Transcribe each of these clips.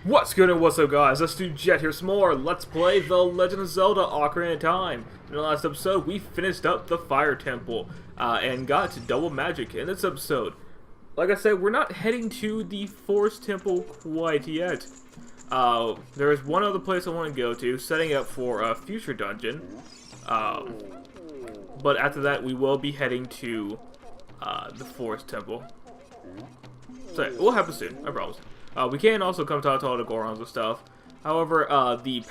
What's good and what's up, guys? Let's do Jet here some more. Let's play The Legend of Zelda Ocarina of Time. In the last episode, we finished up the Fire Temple and got to double magic in this episode. Like I said, we're not heading to the Forest Temple quite yet. There is one other place I want to go to, setting up for a future dungeon. But after that, we will be heading to the Forest Temple. So, it will happen soon, I promise. We can also come talk to all the Gorons and stuff. However, the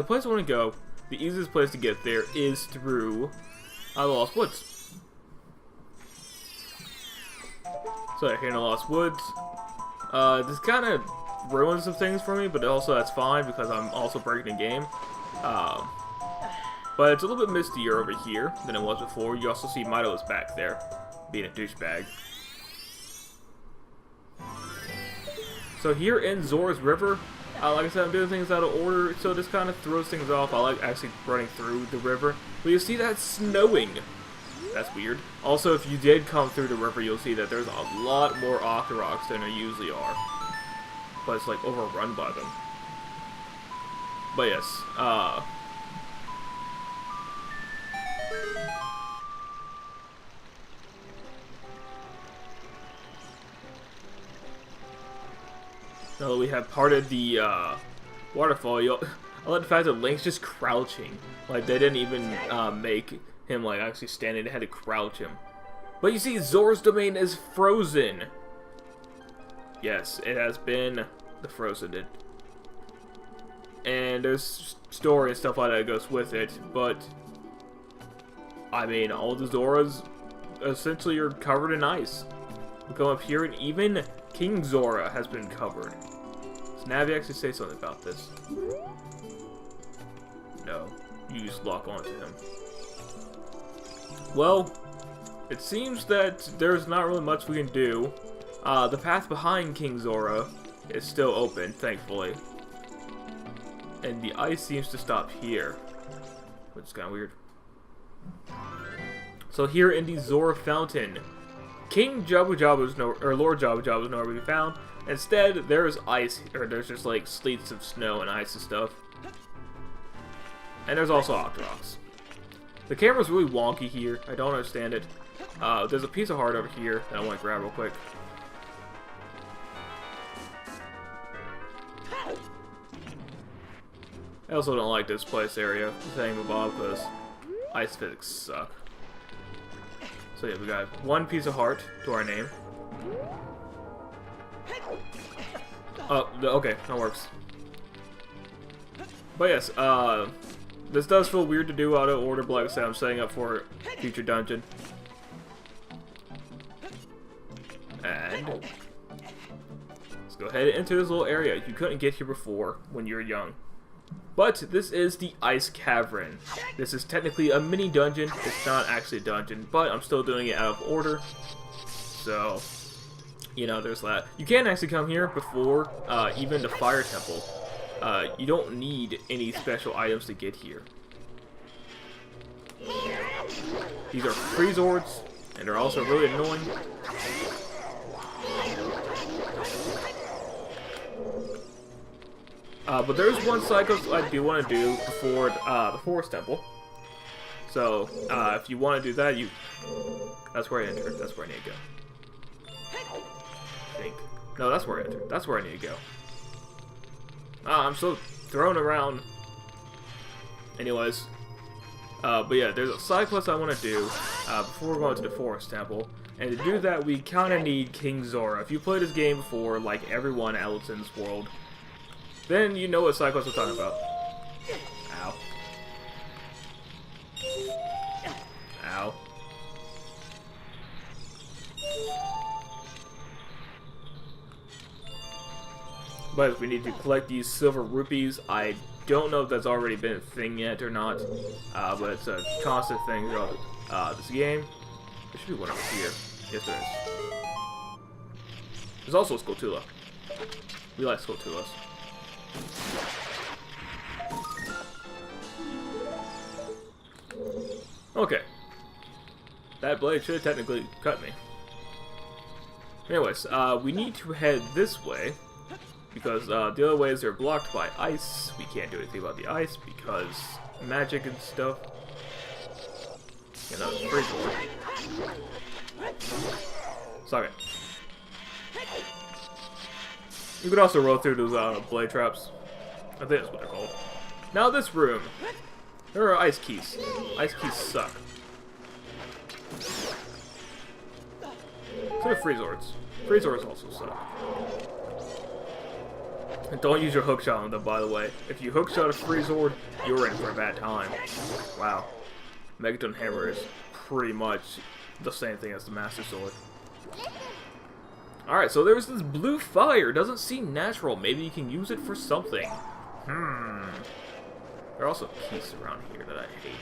place I want to go, the easiest place to get there is through the Lost Woods. So here in the Lost Woods, this kind of ruins some things for me, but also that's fine because I'm also breaking the game. But it's a little bit mistier over here than it was before. You also see Mido's back there, being a douchebag. So here in Zora's River, like I said, I'm doing things out of order, so this kind of throws things off. I like actually running through the river. But you see that snowing. That's weird. Also, if you did come through the river, you'll see that there's a lot more Octoroks than there usually are. But it's like overrun by them. But yes, now that we have parted the waterfall, I like the fact that Link's just crouching. Like, they didn't even make him like actually standing, they had to crouch him. But you see, Zora's domain is frozen. Yes, it has been frozen. And there's story and stuff like that goes with it, but I mean, all the Zoras essentially are covered in ice. We come up here, and even King Zora has been covered. Does Navi actually say something about this? No. You just lock onto him. Well, it seems that there's not really much we can do. The path behind King Zora is still open, thankfully. And the ice seems to stop here, which is kind of weird. So here in the Zora Fountain, King Jabu Jabu's or Lord Jabu Jabu's nowhere to be found. Instead, there's ice, or there's just like sleets of snow and ice and stuff. And there's also Octoroks. The camera's really wonky here. I don't understand it. There's a piece of heart over here that I want to grab real quick. I also don't like this place area, saying Bob, because ice physics suck. So yeah, we got one piece of heart to our name. Oh, okay, that works. But yes, this does feel weird to do out of order, but like I said, I'm setting up for a future dungeon. And let's go ahead into this little area. You couldn't get here before when you were young. But this is the Ice Cavern. This is technically a mini dungeon. It's not actually a dungeon, but I'm still doing it out of order. So, you know, there's that. You can actually come here before even the Fire Temple. You don't need any special items to get here. These are freeze ords, and they're also really annoying. But there's one cycle I do want to do before the Forest Temple. So, if you want to do that, that's where I entered. That's where I need to go. I think. No, that's where I entered. That's where I need to go. I'm still thrown around. Anyways. But yeah, there's a side quest I want to do before going to the Forest Temple. And to do that, we kind of need King Zora. If you played this game before, like everyone else in this world, then you know what side quest I'm talking about. Ow. Ow. But we need to collect these silver rupees. I don't know if that's already been a thing yet or not. But it's a constant thing throughout this game. There should be one over here. Yes, there is. There's also a Skulltula. We like Skulltulas. Okay. That blade should have technically cut me. Anyways, we need to head this way. because the other ways they're blocked by ice. We can't do anything about the ice because magic and stuff. You know, freeze orb. Suck it. You could also roll through those blade traps. I think that's what they're called. Now this room. There are ice keys. Ice keys suck. So do freeze orbs. Freeze orbs also suck. And don't use your hookshot on them, by the way. If you hookshot a freeze orb, you're in for a bad time. Wow. Megaton Hammer is pretty much the same thing as the Master Sword. Alright, so there's this blue fire. Doesn't seem natural. Maybe you can use it for something. There are also keys around here that I hate.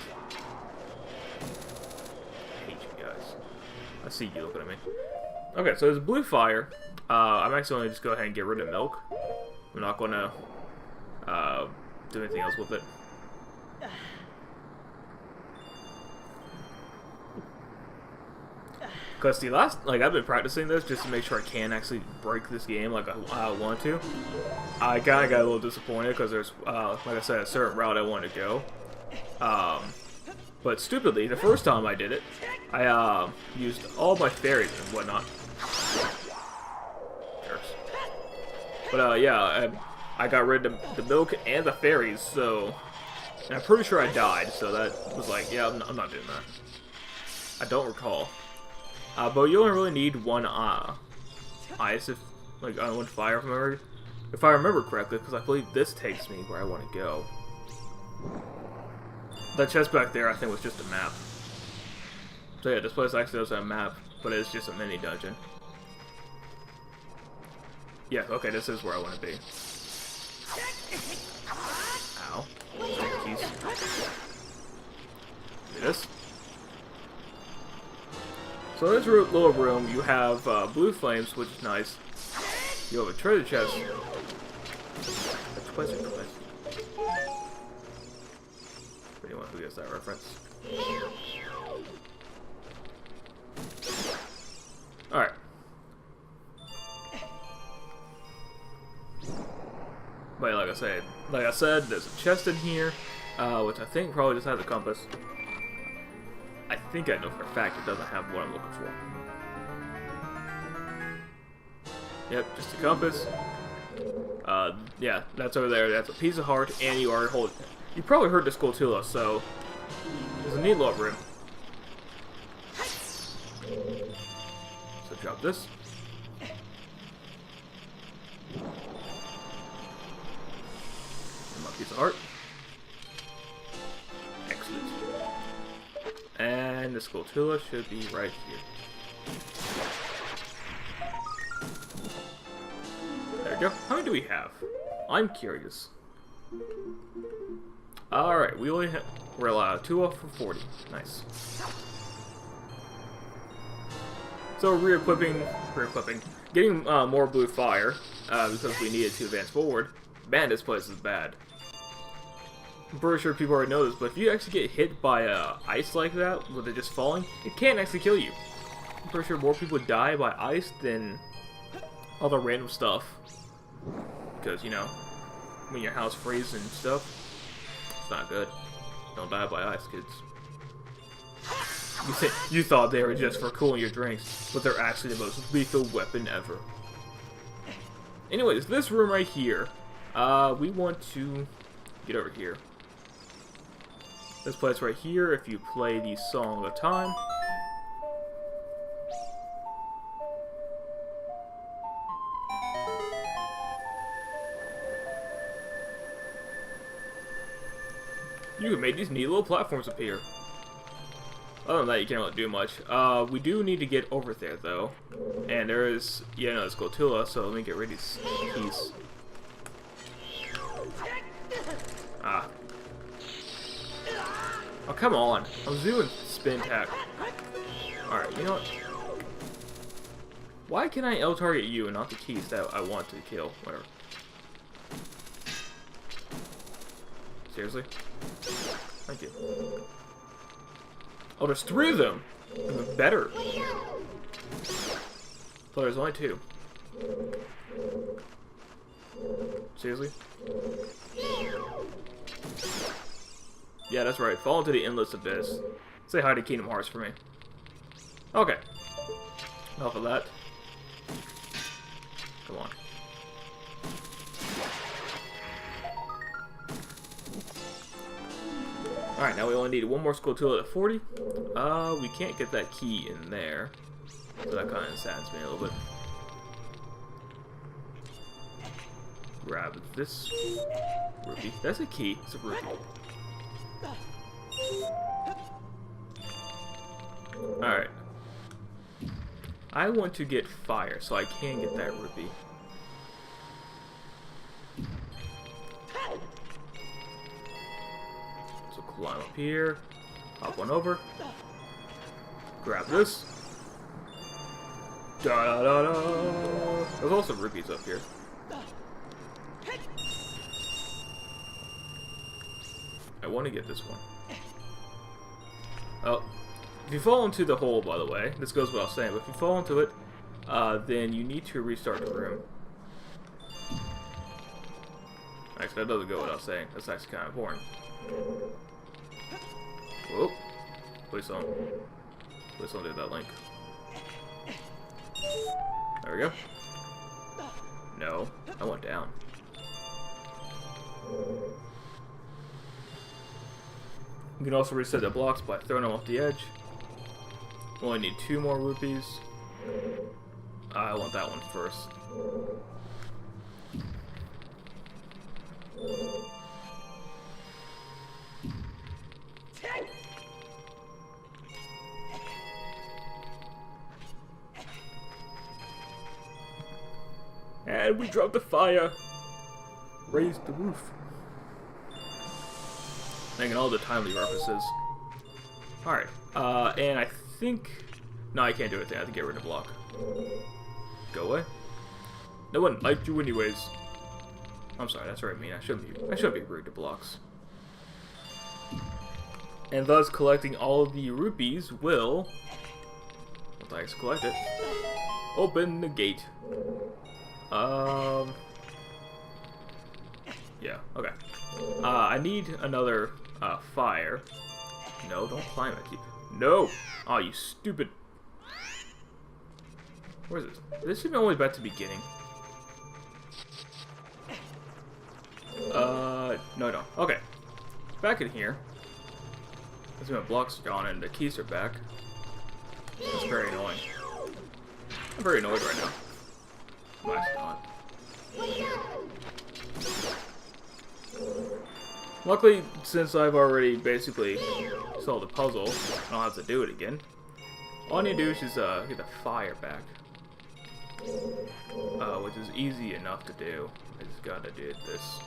I hate you guys. I see you looking at me. Okay, so there's blue fire. I'm actually going to just go ahead and get rid of milk. I'm not going to do anything else with it. Because the last, I've been practicing this just to make sure I can actually break this game like I want to. I kind of got a little disappointed because there's, like I said, a certain route I wanted to go. But stupidly, the first time I did it, I used all my fairies and whatnot. Jerks. But yeah, I got rid of the milk and the fairies, so... And I'm pretty sure I died, so that was like, yeah, I'm not doing that. I don't recall. But you only really need one ice, one fire, if I remember correctly, because I believe this takes me where I want to go. That chest back there, I think, was just a map. So yeah, this place actually does have a map, but it's just a mini dungeon. Yeah, okay, this is where I want to be. Ow. Jeez. Do this. So in this little room, you have blue flames, which is nice. You have a treasure chest. For anyone who gets that reference. Alright. But like I said, there's a chest in here, which I think probably just has a compass. I think I know for a fact it doesn't have what I'm looking for. Yep, just a compass. Yeah, that's over there. That's a piece of heart, and you are holding. You probably heard the Skulltula, so there's a neat little room. So drop this. And my piece of heart. Excellent. And the Skulltula should be right here. There we go. How many do we have? I'm curious. Alright, we only have... We're allowed 2 off for 40. Nice. So re-equipping... Getting more blue fire, because we needed to advance forward. Man, this place is bad. I'm pretty sure people already know this, but if you actually get hit by ice like that, with it just falling, it can actually kill you. I'm pretty sure more people die by ice than other random stuff. Because, you know, when your house freezes and stuff, it's not good. Don't die by ice, kids. You thought they were just for cooling your drinks, but they're actually the most lethal weapon ever. Anyways, this room right here, we want to get over here. This place right here, if you play the Song of Time. You can make these neat little platforms appear. Other than that, you can't really do much. We do need to get over there, though. And there is, yeah, no, it's Skulltula, so let me get rid of these keys. Ah. Oh, come on. I was doing spin attack. Alright, you know what? Why can I L-target you and not the keys that I want to kill? Whatever. Seriously? Thank you. Oh, there's 3 of them! Even better. So there's only 2. Seriously? Yeah, that's right. Fall into the endless abyss. Say hi to Kingdom Hearts for me. Okay. Enough of that. Come on. Alright, now we only need one more skull tool at 40. We can't get that key in there. So that kind of saddens me a little bit. Grab this rupee. That's a key. It's a rupee. Alright. I want to get fire, so I can get that rupee. So climb up here. Hop one over. Grab this. Da da da da. There's also rupees up here. I want to get this one. Oh. If you fall into the hole, by the way, this goes without saying, but if you fall into it, then you need to restart the room. Actually, that doesn't go without saying. That's actually kind of important. Whoa. Please don't. Please don't do that, Link. There we go. No. I went down. You can also reset the blocks by throwing them off the edge. Only need 2 more rupees. I want that one first. And we dropped the fire. Raised the roof. Making all the timely references. Alright, and I think... No, I can't do anything. I have to get rid of the block. Go away. No one liked you anyways. I'm sorry, that's what I mean. I shouldn't be rude to blocks. And thus, collecting all of the rupees will... Once I collect it, open the gate. Yeah, okay. I need another fire. No, don't climb it. No! Oh, you stupid. Where is this? This should be only about the beginning. No. Okay. Back in here. Let's see, my block's gone and the keys are back. That's very annoying. I'm very annoyed right now. Mine's not. Luckily, since I've already basically solved the puzzle, I don't have to do it again. All I need to do is just get the fire back. Which is easy enough to do. I just gotta do this.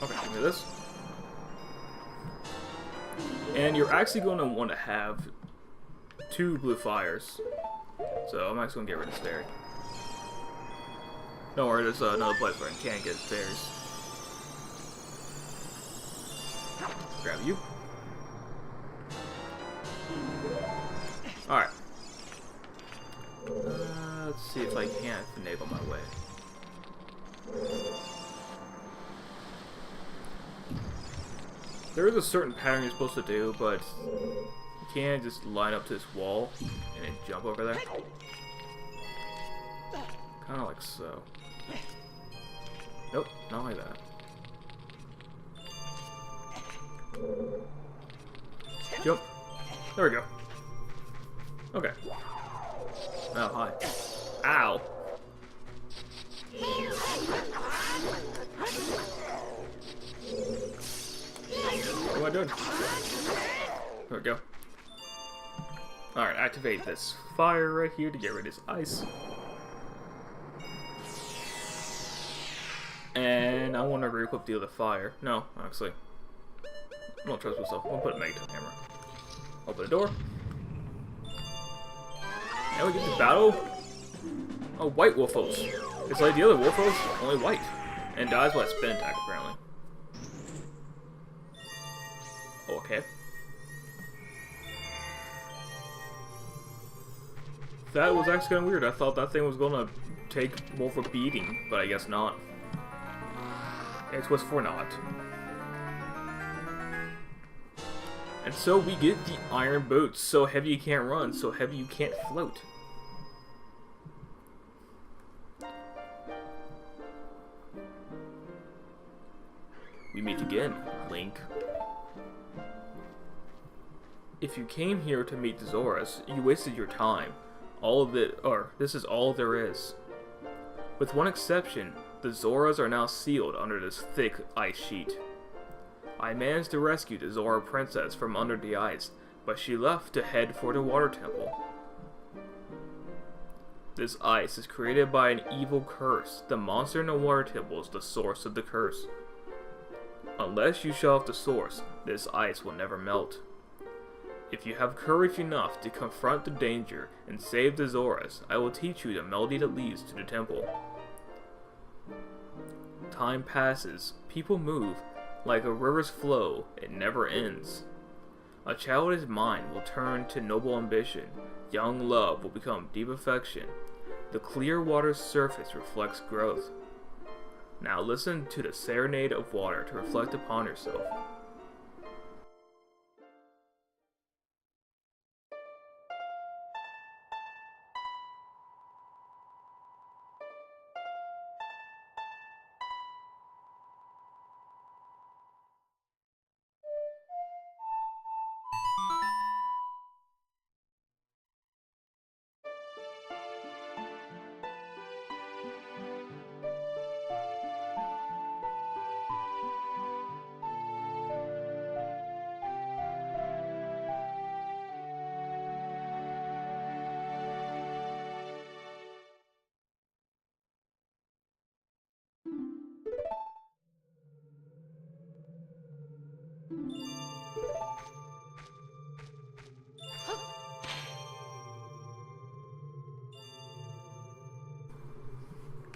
Okay, give me this. And you're actually going to want to have 2 blue fires. So I'm actually going to get rid of fairy. Don't worry, there's another place where I can't get fairies. Grab you. Alright. Let's see if I can't finagle my way. There is a certain pattern you're supposed to do, but you can't just line up to this wall and then jump over there. Kind of like so. Nope, not like that. Jump. There we go. Okay. Oh, hi. Ow. What am I doing? There we go. Alright, activate this fire right here to get rid of this ice. And I want to re-equip the other fire. No, actually. I don't trust myself. I'm going to put a Magneton hammer. Open the door. And we get to battle Oh, white Wolfos. It's like the other Wolfos, only white. And dies by a spin attack, apparently. Okay. That was actually kind of weird. I thought that thing was gonna take more of a beating, but I guess not. It was for not. And so we get the iron boots. So heavy you can't run, so heavy you can't float. We meet again, Link. If you came here to meet the Zoras, you wasted your time. All of it, or this is all there is. With one exception, the Zoras are now sealed under this thick ice sheet. I managed to rescue the Zora princess from under the ice, but she left to head for the water temple. This ice is created by an evil curse. The monster in the water temple is the source of the curse. Unless you shut off the source, this ice will never melt. If you have courage enough to confront the danger and save the Zoras, I will teach you the melody that leads to the temple. Time passes, people move, like a river's flow, it never ends. A childish mind will turn to noble ambition, young love will become deep affection. The clear water's surface reflects growth. Now listen to the serenade of water to reflect upon yourself.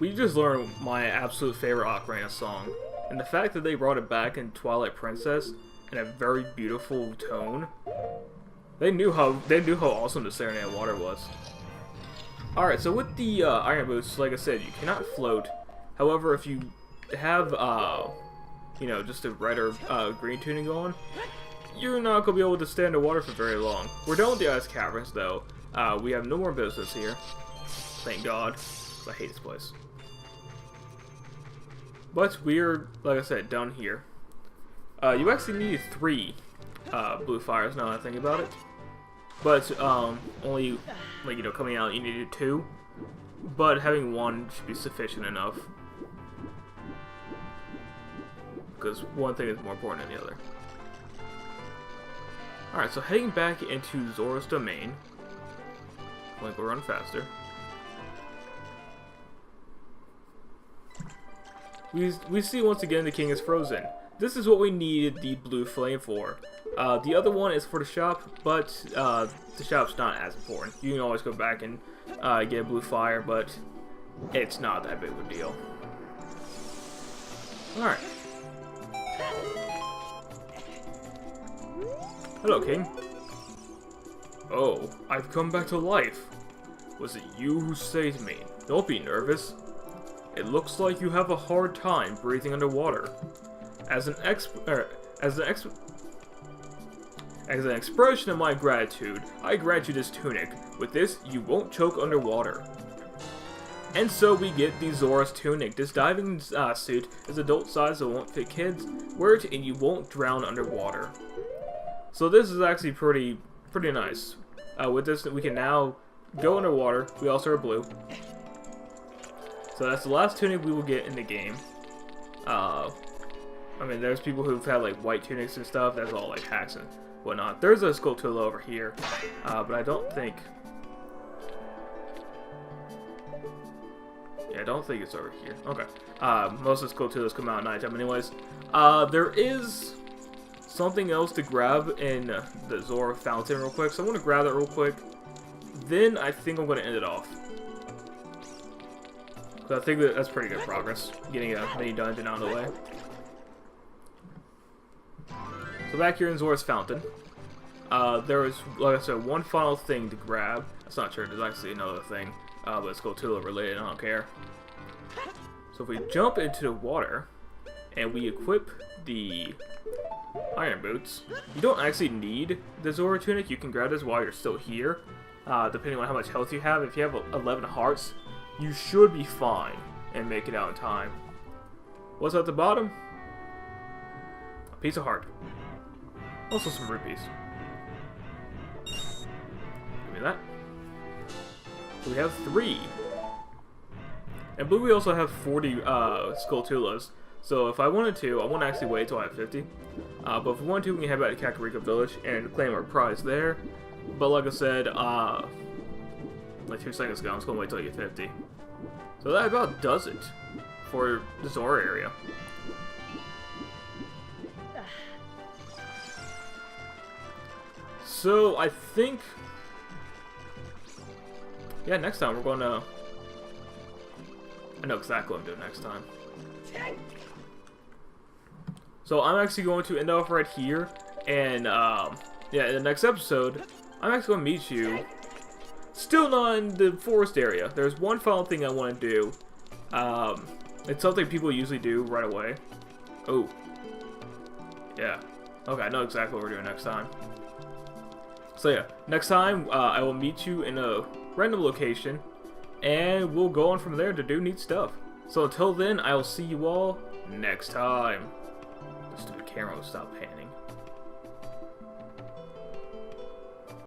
We just learned my absolute favorite Ocarina song, and the fact that they brought it back in Twilight Princess in a very beautiful tone. They knew how awesome the Serenade of Water was. Alright, so with the iron boots, like I said, you cannot float. However, if you have you know, just a red or green tuning going, you're not gonna be able to stay underwater for very long. We're done with the Ice Caverns though. We have no more business here. Thank God. I hate this place. But we're, like I said, down here. You actually need 3 blue fires now that I think about it. But only, like, you know, coming out you needed 2. But having 1 should be sufficient enough. Because one thing is more important than the other. Alright, so heading back into Zora's domain. Link will run faster. We see once again the king is frozen. This is what we needed the blue flame for. The other one is for the shop, but the shop's not as important. You can always go back and get a blue fire, but it's not that big of a deal. Alright. Hello, king. Oh, I've come back to life. Was it you who saved me? Don't be nervous. It looks like you have a hard time breathing underwater. As an expression of my gratitude, I grant you this tunic. With this, you won't choke underwater. And so we get the Zora's tunic. This diving suit is adult size, so it won't fit kids. Wear it and you won't drown underwater. So this is actually pretty nice. With this, we can now go underwater. We also are blue. So that's the last tunic we will get in the game. I mean, there's people who've had like white tunics and stuff. That's all like hacks and whatnot. There's a Skulltula over here, but I don't think. Yeah, I don't think it's over here. Okay. Most of the Skulltulas come out at nighttime, anyways. There is something else to grab in the Zora fountain real quick, so I'm gonna grab that real quick. Then I think I'm gonna end it off. So I think that's pretty good progress, getting a mini dungeon out of the way. So back here in Zora's Fountain, there is, like I said, one final thing to grab. It's not sure, there's actually another thing, but it's Skulltula related, I don't care. So if we jump into the water, and we equip the iron boots, you don't actually need the Zora tunic. You can grab this while you're still here, depending on how much health you have. If you have 11 hearts, you should be fine and make it out in time. What's at the bottom? A piece of heart. Also some rupees. Give me that. So we have 3. And I believe we also have 40 Skulltulas. So if I wanted to, I won't actually wait until I have 50. But if we want to, we can head back to Kakariko Village and claim our prize there. But like I said, like 2 seconds ago, I'm just going to wait until I get 50. So that about does it for the Zora area. So I think, yeah, next time we're going to, I know exactly what I'm doing next time. So I'm actually going to end off right here, and yeah, in the next episode, I'm actually going to meet you, still not in the forest area. There's one final thing I want to do. It's something people usually do right away. Oh. Yeah. Okay, I know exactly what we're doing next time. So yeah, next time, I will meet you in a random location, and we'll go on from there to do neat stuff. So until then, I will see you all next time. The stupid camera will stop panning.